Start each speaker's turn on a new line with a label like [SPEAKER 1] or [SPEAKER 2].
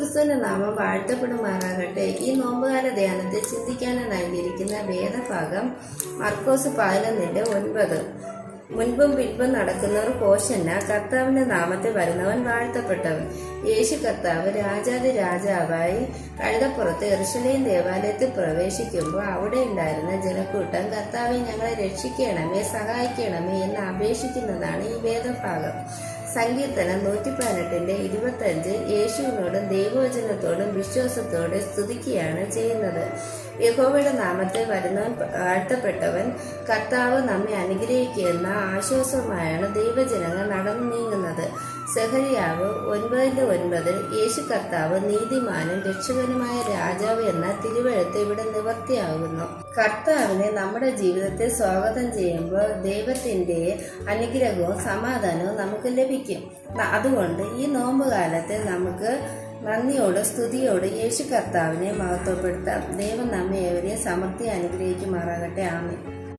[SPEAKER 1] യേശുക്രിസ്തുവിന്റെ നാമം വാഴ്ത്തപ്പെടുമാറാകട്ടെ. ഈ നോമ്പുകാല ധ്യാനത്തിൽ ചിന്തിക്കാനും നൽകിയിരിക്കുന്ന വേദഭാഗം മർക്കോസ് 11:9. മുൻപും പിൻപും നടക്കുന്നവർ ഹോശന്ന, കർത്താവിന്റെ നാമത്തിൽ വരുന്നവൻ വാഴ്ത്തപ്പെട്ടവൻ. യേശു കർത്താവ് രാജാതി രാജാവായി കഴുതപ്പുറത്ത് യെരൂശലേം ദേവാലയത്തിൽ പ്രവേശിക്കുമ്പോൾ അവിടെ ഉണ്ടായിരുന്ന ജനക്കൂട്ടം കർത്താവെ ഞങ്ങളെ രക്ഷിക്കണമേ, സഹായിക്കണമേ എന്ന് അപേക്ഷിക്കുന്നതാണ് ഈ വേദഭാഗം. സങ്കീർത്തനം 118:25 യേശുവിനോടും ദൈവവചനത്തോടും വിശ്വാസത്തോടെ സ്തുതിക്കുകയാണ് ചെയ്യുന്നത്. യഹോവയുടെ നാമത്തിൽ വരുന്നവൻ വാഴ്ത്തപ്പെട്ടവൻ. കർത്താവ് നമ്മെ അനുഗ്രഹിക്കുന്ന ആശ്വാസമായാണ് ദൈവജനങ്ങൾ നടന്നു നീങ്ങുന്നത്. സെഖര്യാവ് 9:9 യേശു കർത്താവ് നീതിമാനും രക്ഷകനുമായ രാജാവ് എന്ന തിരുവെഴുത്ത് ഇവിടെ നിവർത്തിയാകുന്നു. കർത്താവിനെ നമ്മുടെ ജീവിതത്തിൽ സ്വാഗതം ചെയ്യുമ്പോൾ ദൈവത്തിന്റെ അനുഗ്രഹവും സമാധാനവും നമുക്ക് ലഭിക്കും. അതുകൊണ്ട് ഈ നോമ്പുകാലത്ത് നമുക്ക് നന്ദിയോട് സ്തുതിയോട് യേശു കർത്താവിനെ മഹത്വപ്പെടുത്താം. ദൈവം നമ്മെ ഏവരെയും സമൃദ്ധി അനുഗ്രഹിക്കുമാറാകട്ടെ. ആമേൻ.